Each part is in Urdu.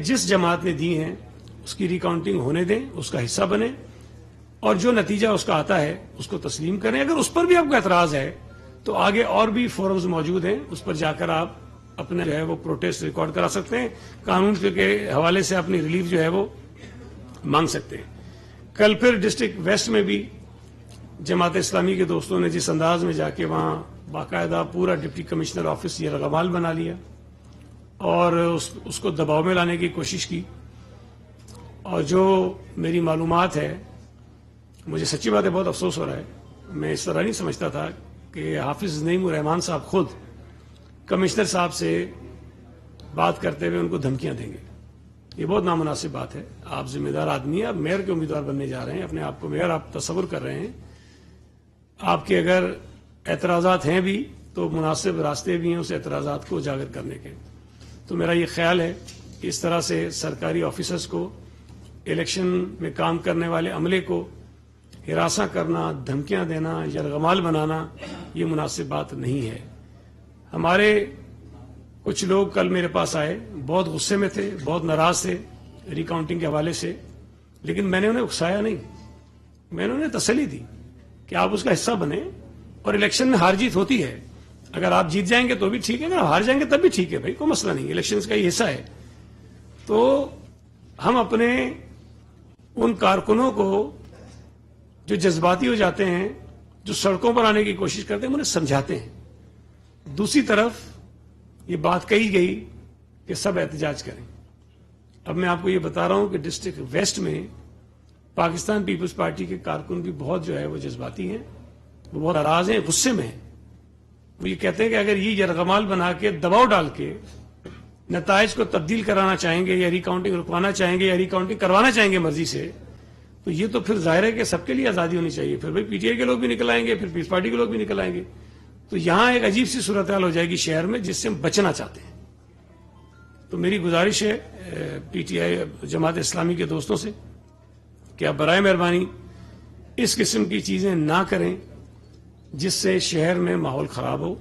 جس جماعت نے دی ہیں اس کی ریکاؤنٹنگ ہونے دیں، اس کا حصہ بنے، اور جو نتیجہ اس کا آتا ہے اس کو تسلیم کریں۔ اگر اس پر بھی آپ کو اعتراض ہے تو آگے اور بھی فورمز موجود ہیں، اس پر جا کر آپ اپنے جو ہے وہ پروٹیسٹ ریکارڈ کرا سکتے ہیں، قانون کے حوالے سے اپنی ریلیف جو ہے وہ مانگ سکتے ہیں۔ کل پھر ڈسٹرکٹ ویسٹ میں بھی جماعت اسلامی کے دوستوں نے جس انداز میں جا کے وہاں باقاعدہ پورا ڈپٹی کمشنر آفس یرغمال بنا لیا اور اس کو دباؤ میں لانے کی کوشش کی، اور جو میری معلومات ہے، مجھے سچی بات ہے بہت افسوس ہو رہا ہے، میں اس طرح نہیں سمجھتا تھا کہ حافظ نعیم الرحمان صاحب خود کمشنر صاحب سے بات کرتے ہوئے ان کو دھمکیاں دیں گے۔ یہ بہت نامناسب بات ہے۔ آپ ذمہ دار آدمی ہیں، آپ میئر کے امیدوار بننے جا رہے ہیں، اپنے آپ کو میئر آپ تصور کر رہے ہیں، آپ کے اگر اعتراضات ہیں بھی تو مناسب راستے بھی ہیں اس اعتراضات کو اجاگر کرنے کے۔ تو میرا یہ خیال ہے کہ اس طرح سے سرکاری آفیسرز کو، الیکشن میں کام کرنے والے عملے کو ہراساں کرنا، دھمکیاں دینا، یرغمال بنانا، یہ مناسب بات نہیں ہے۔ ہمارے کچھ لوگ کل میرے پاس آئے، بہت غصے میں تھے، بہت ناراض تھے ریکاؤنٹنگ کے حوالے سے، لیکن میں نے انہیں اکسایا نہیں، میں نے انہیں تسلی دی کہ آپ اس کا حصہ بنیں، اور الیکشن میں ہار جیت ہوتی ہے، اگر آپ جیت جائیں گے تو بھی ٹھیک ہے، اگر ہار جائیں گے تب بھی ٹھیک ہے، بھائی کوئی مسئلہ نہیں، الیکشنز کا یہ حصہ ہے۔ تو ہم اپنے ان کارکنوں کو جو جذباتی ہو جاتے ہیں، جو سڑکوں پر آنے کی کوشش کرتے ہیں، انہیں سمجھاتے ہیں۔ دوسری طرف یہ بات کہی گئی کہ سب احتجاج کریں۔ اب میں آپ کو یہ بتا رہا ہوں کہ ڈسٹرکٹ ویسٹ میں پاکستان پیپلز پارٹی کے کارکن بھی بہت جو ہے وہ جذباتی ہیں، وہ بہت ناراض ہیں، غصے میں ہیں۔ وہ یہ کہتے ہیں کہ اگر یہ یرغمال بنا کے دباؤ ڈال کے نتائج کو تبدیل کرانا چاہیں گے، یا ریکاؤنٹنگ رکوانا چاہیں گے، یا ریکاؤنٹنگ کروانا چاہیں گے مرضی سے، تو یہ تو پھر ظاہر ہے کہ سب کے لیے آزادی ہونی چاہیے، پھر بھائی پی ٹی آئی کے لوگ بھی نکل آئیں گے، پھر پیپلز پارٹی کے لوگ بھی نکل آئیں گے، تو یہاں ایک عجیب سی صورتحال ہو جائے گی شہر میں، جس سے ہم بچنا چاہتے ہیں۔ تو میری گزارش ہے P T I Jamaat Islami کے دوستوں سے کہ آپ برائے مہربانی اس قسم کی چیزیں نہ کریں جس سے شہر میں ماحول خراب ہو۔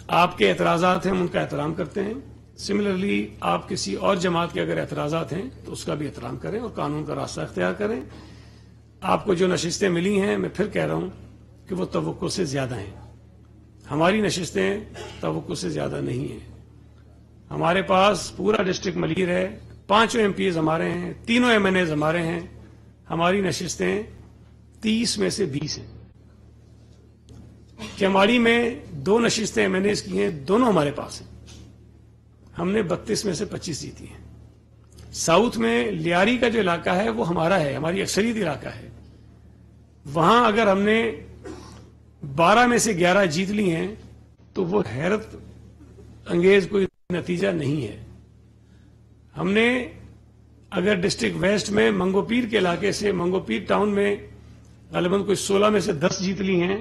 آپ کے اعتراضات ہیں، ہم ان کا احترام کرتے ہیں، سملرلی آپ کسی اور جماعت کے اگر اعتراضات ہیں تو اس کا بھی احترام کریں اور قانون کا راستہ اختیار کریں۔ آپ کو جو نشستیں ملی ہیں، میں پھر کہہ رہا ہوں کہ وہ توقع سے زیادہ ہیں، ہماری نشستیں توقع سے زیادہ نہیں ہیں۔ ہمارے پاس پورا ڈسٹرکٹ ملیر ہے، 5 ایم پی ایز ہمارے ہیں، 3 ایم این ایز ہمارے ہیں، ہماری نشستیں 30 میں سے 20 ہیں۔ چماڑی میں 2 نشستیں ایم این ایز کی ہیں، دونوں ہمارے پاس ہیں، ہم نے 32 میں سے 25 جیتی ہیں۔ ساؤتھ میں لیاری کا جو علاقہ ہے وہ ہمارا ہے، ہماری اکثریت علاقہ ہے، وہاں اگر ہم نے 12 میں سے 11 جیت لی ہیں تو وہ حیرت انگیز کوئی نتیجہ نہیں ہے۔ ہم نے اگر ڈسٹرکٹ ویسٹ میں منگو پیر کے علاقے سے، منگو پیر ٹاؤن میں غالباً کوئی 16 میں سے 10 جیت لی ہیں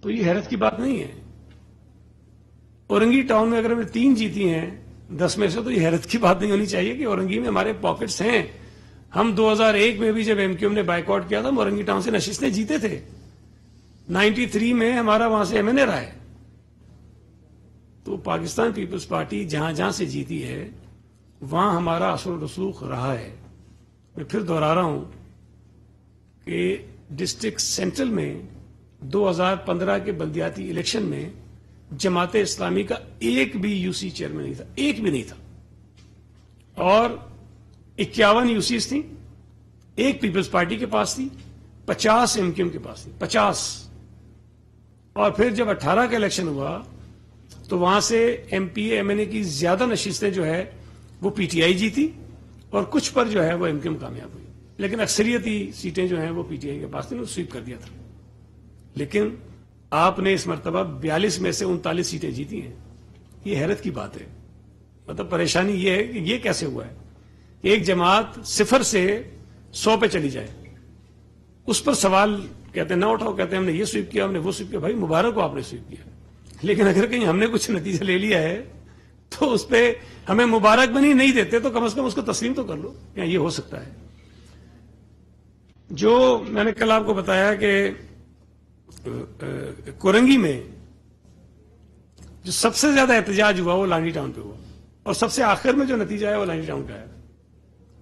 تو یہ حیرت کی بات نہیں ہے۔ اورنگی ٹاؤن میں اگر ہم نے 3 جیتی ہیں 10 میں سے تو یہ حیرت کی بات نہیں ہونی چاہیے کہ اورنگی میں ہمارے پاکٹس ہیں۔ ہم 2001 میں بھی جب ایم کیو ایم نے بائیکاٹ کیا تھا، ہم اورنگی ٹاؤن سے نشستیں جیتے تھے، 93 میں ہمارا وہاں سے ایم این اے رہا ہے۔ تو پاکستان پیپلز پارٹی جہاں جہاں سے جیتی ہے وہاں ہمارا اثر و رسوخ رہا ہے۔ میں پھر دہرا رہا ہوں کہ ڈسٹرکٹ سینٹرل میں 2015 کے بلدیاتی الیکشن میں جماعت اسلامی کا ایک بھی یو سی چیئرمین نہیں تھا، ایک بھی نہیں تھا، اور 51 یو سیز تھیں، ایک پیپلز پارٹی کے پاس تھی، 50 ایم کیو ایم کے پاس تھی، 50۔ اور پھر جب 18 کا الیکشن ہوا تو وہاں سے ایم پی ایم این اے کی زیادہ نشستیں جو ہے وہ پی ٹی آئی جیتی، اور کچھ پر جو ہے وہ ایم کیو ایم کامیاب ہوئی، لیکن اکثریتی سیٹیں جو ہیں وہ پی ٹی آئی کے پاس تھیں، سویپ کر دیا تھا۔ لیکن آپ نے اس مرتبہ 42 میں سے 39 سیٹیں جیتی ہیں، یہ حیرت کی بات ہے۔ مطلب پریشانی یہ ہے کہ یہ کیسے ہوا ہے، ایک جماعت 0 سے 100 پہ چلی جائے، اس پر سوال کہتے ہیں نہ اٹھاؤ، کہتے ہیں ہم نے یہ سویپ کیا، ہم نے وہ سویپ کیا۔ بھائی مبارک ہو آپ نے سویپ کیا، لیکن اگر کہیں ہم نے کچھ نتیجہ لے لیا ہے تو اس پہ ہمیں مبارک بنی نہیں دیتے تو کم از کم اس کو تسلیم تو کر لو، یا یہ ہو سکتا ہے۔ جو میں نے کل آپ کو بتایا کہ کورنگی میں جو سب سے زیادہ احتجاج ہوا وہ لانڈی ٹاؤن پہ ہوا، اور سب سے آخر میں جو نتیجہ ہے وہ لانڈی ٹاؤن کا ہے۔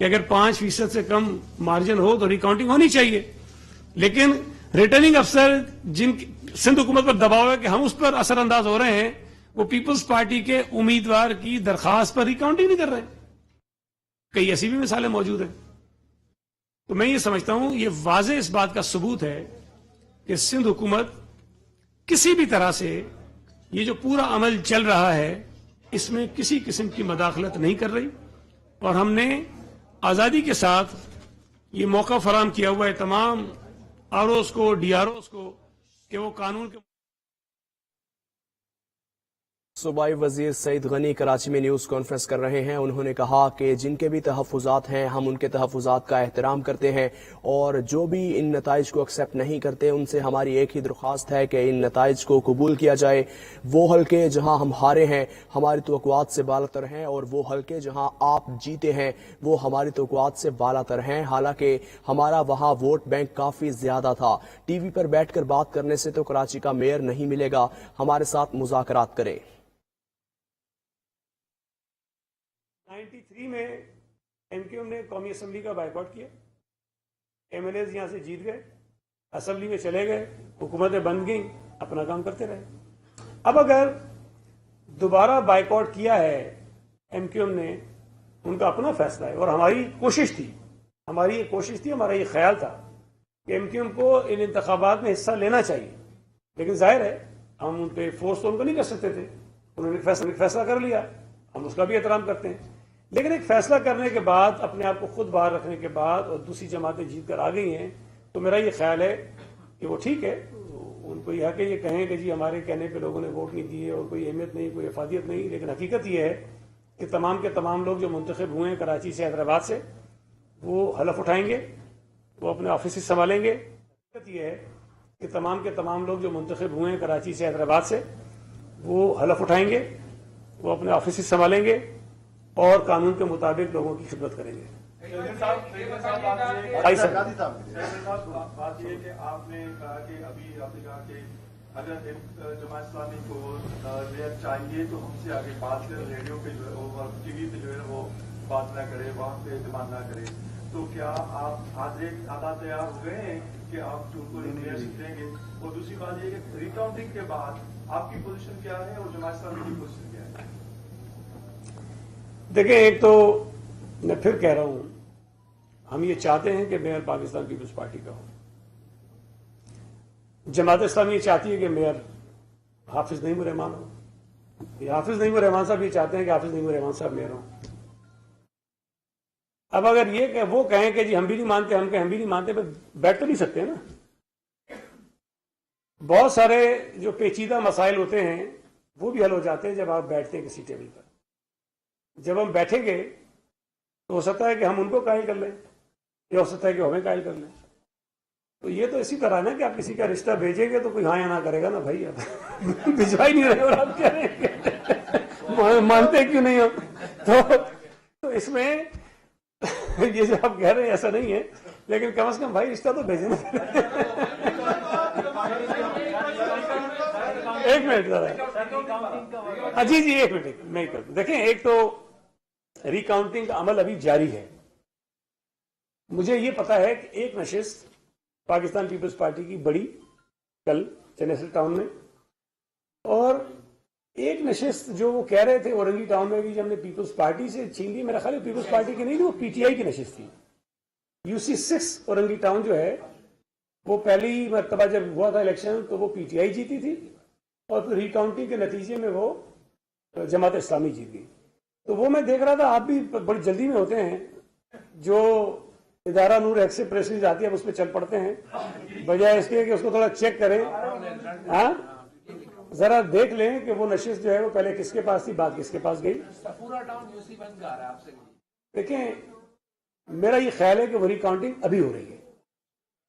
کہ اگر 5% سے کم مارجن ہو تو ریکاؤنٹنگ ہونی چاہیے، لیکن ریٹرننگ افسر جن سندھ حکومت پر دباؤ ہے کہ ہم اس پر اثر انداز ہو رہے ہیں، وہ پیپلز پارٹی کے امیدوار کی درخواست پر ریکاؤنٹنگ نہیں کر رہے ہیں. کئی ایسی بھی مثالیں موجود ہیں. تو میں یہ سمجھتا ہوں یہ واضح اس بات کا ثبوت ہے کہ سندھ حکومت کسی بھی طرح سے یہ جو پورا عمل چل رہا ہے اس میں کسی قسم کی مداخلت نہیں کر رہی، اور ہم نے آزادی کے ساتھ یہ موقع فراہم کیا ہوا ہے تمام آر اوز کو، ڈی آر اوز کو، کہ وہ قانون کے صوبائی وزیر سعید غنی کراچی میں نیوز کانفرنس کر رہے ہیں. انہوں نے کہا کہ جن کے بھی تحفظات ہیں ہم ان کے تحفظات کا احترام کرتے ہیں، اور جو بھی ان نتائج کو ایکسپٹ نہیں کرتے ان سے ہماری ایک ہی درخواست ہے کہ ان نتائج کو قبول کیا جائے. وہ حلقے جہاں ہم ہارے ہیں ہماری توقعات سے بالاتر ہیں، اور وہ حلقے جہاں آپ جیتے ہیں وہ ہماری توقعات سے بالاتر ہیں. حالانکہ ہمارا وہاں ووٹ بینک کافی زیادہ تھا. ٹی وی پر بیٹھ کر بات کرنے سے تو کراچی کا میئر نہیں ملے گا، ہمارے ساتھ مذاکرات کرے. 93 میں ایم کیو ایم نے قومی اسمبلی کا بائیکاٹ کیا، ایم ایل ایز یہاں سے جیت گئے، اسمبلی میں چلے گئے، حکومتیں بن گئیں، اپنا کام کرتے رہے. اب اگر دوبارہ بائیکاٹ کیا ہے ایم کیو ایم نے، ان کا اپنا فیصلہ ہے، اور ہماری کوشش تھی، ہمارا یہ خیال تھا کہ ایم کیو ایم کو ان انتخابات میں حصہ لینا چاہیے، لیکن ظاہر ہے ہم ان پہ فورس تو ان کو نہیں کر سکتے تھے. انہوں نے فیصلہ کر لیا، ہم اس کا بھی احترام کرتے ہیں. لیکن ایک فیصلہ کرنے کے بعد، اپنے آپ کو خود باہر رکھنے کے بعد، اور دوسری جماعتیں جیت کر آ گئی ہیں، تو میرا یہ خیال ہے کہ وہ ٹھیک ہے. ان کو یہ ہے کہ یہ کہیں کہ جی ہمارے کہنے پہ لوگوں نے ووٹ نہیں دیے اور کوئی اہمیت نہیں، کوئی افادیت نہیں، لیکن حقیقت یہ ہے کہ تمام کے تمام لوگ جو منتخب ہوئے ہیں کراچی سے، حیدرآباد سے، وہ حلف اٹھائیں گے، وہ اپنے آفیسز سنبھالیں گے. حقیقت یہ ہے کہ تمام کے تمام لوگ جو منتخب ہوئے ہیں کراچی سے، حیدرآباد سے، وہ حلف اٹھائیں گے، وہ اپنے آفیسز سنبھالیں گے اور قانون کے مطابق لوگوں کی خدمت کریں گے. بات یہ کہ آپ نے کہا کہ ابھی آپ نے کہا کہ اگر جماعت اسلامی کو چاہیے تو ہم سے آگے بات کرے، ریڈیو پہ جو ہے وہ، ٹی وی پہ جو ہے وہ بات نہ کرے، وہاں پہ اعتماد نہ کرے. تو کیا آپ آدھا تیار ہو گئے ہیں کہ آپ ان کو لیڈرشپ دیں گے؟ اور دوسری بات یہ کہ ریکاؤنٹنگ کے بعد آپ کی پوزیشن کیا ہے اور جماعت اسلامی کی پوزیشن کیا ہے؟ دیکھیں، ایک تو میں پھر کہہ رہا ہوں، ہم یہ چاہتے ہیں کہ میئر پاکستان پیپلز پارٹی کا ہو. جماعت اسلامی یہ چاہتی ہے کہ میئر حافظ نعیم الرحمان ہو. یہ حافظ نعیم الرحمان صاحب یہ چاہتے ہیں کہ حافظ نعیم الرحمان صاحب میئر ہوں. اب اگر یہ کہ وہ کہیں کہ جی ہم بھی نہیں مانتے، ہم بھی نہیں مانتے، پھر بیٹھ تو نہیں سکتے نا. بہت سارے جو پیچیدہ مسائل ہوتے ہیں وہ بھی حل ہو جاتے ہیں جب آپ بیٹھتے ہیں کسی ٹیبل پر. جب ہم بیٹھیں گے تو ہو سکتا ہے کہ ہم ان کو قائل کر لیں، یا ہو سکتا ہے کہ ہمیں قائل کر لیں. تو یہ تو اسی طرح نا کہ آپ کسی کا رشتہ بھیجیں گے تو کوئی ہاں یا نہ کرے گا نا بھائی. اب بھجوا ہی نہیں رہے اور آپ کہہ رہے ہیں مانتے کیوں نہیں ہو. تو اس میں یہ جو آپ کہہ رہے ہیں ایسا نہیں ہے، لیکن کم از کم بھائی رشتہ تو بھیجنا. ایک منٹ ذرا، جی ایک منٹ میں کر دوں. دیکھیں، ایک تو ریکاؤنٹنگ کا عمل ابھی جاری ہے. مجھے یہ پتا ہے کہ ایک نشست پاکستان پیپلز پارٹی کی بڑی کل چنیسل ٹاؤن میں، اور ایک نشست جو وہ کہہ رہے تھے اورنگی ٹاؤن میں بھی، جب ہم نے پیپلز پارٹی سے چھین لی. میرا خیال ہے پیپلز پارٹی کی نہیں تھی، وہ پی ٹی آئی کی نشست تھی. UC 6 اورنگی ٹاؤن جو ہے وہ پہلی مرتبہ جب ہوا تھا الیکشن تو وہ پی ٹی آئی جیتی تھی، اور پھر ریکاؤنٹنگ کے نتیجے میں وہ جماعت اسلامی جیت گئی. تو وہ میں دیکھ رہا تھا، آپ بھی بڑی جلدی میں ہوتے ہیں، جو ادارہ نور ایک سے پریس ریلیز آتی ہے اس پہ چل پڑتے ہیں، بجائے اس کے کہ اس کو تھوڑا چیک کریں. ہاں ذرا دیکھ لیں کہ وہ نشست جو ہے وہ پہلے کس کے پاس تھی، بات کس کے پاس گئی. دیکھیں، میرا یہ خیال ہے کہ وہ ریکاؤنٹنگ ابھی ہو رہی ہے.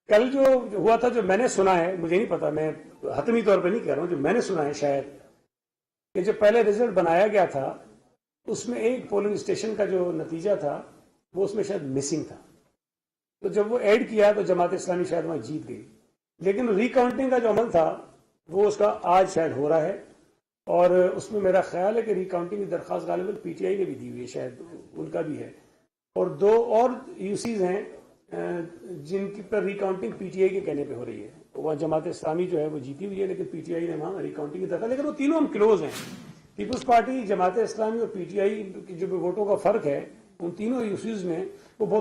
کل جو ہوا تھا، جو میں نے سنا ہے، مجھے نہیں پتا، میں حتمی طور پہ نہیں کہہ رہا ہوں، جو میں نے سنا ہے شاید کہ جو پہلے رزلٹ بنایا گیا تھا اس میں ایک پولنگ اسٹیشن کا جو نتیجہ تھا وہ اس میں شاید مسنگ تھا. تو جب وہ ایڈ کیا تو جماعت اسلامی شاید وہاں جیت گئی. لیکن ریکاؤنٹنگ کا جو عمل تھا وہ اس کا آج شاید ہو رہا ہے، اور اس میں میرا خیال ہے کہ ریکاؤنٹنگ کی درخواست غالباً پی ٹی آئی نے بھی دی ہوئی ہے، شاید ان کا بھی ہے. اور 2 اور یوسیز ہیں جن کی پر ریکاؤنٹنگ پی ٹی آئی کے کہنے پہ ہو رہی ہے. وہاں جماعت اسلامی جو ہے وہ جیتی ہوئی ہے, لیکن پی ٹی آئی نے وہاں ریکاؤنٹنگ کی دخل, لیکن وہ تینوں ہم کلوز ہیں. پیپلز پارٹی, جماعت اسلامی اور پی ٹی آئی کی جو ووٹوں کا فرق ہے ان تینوں یوسیز میں وہ بہت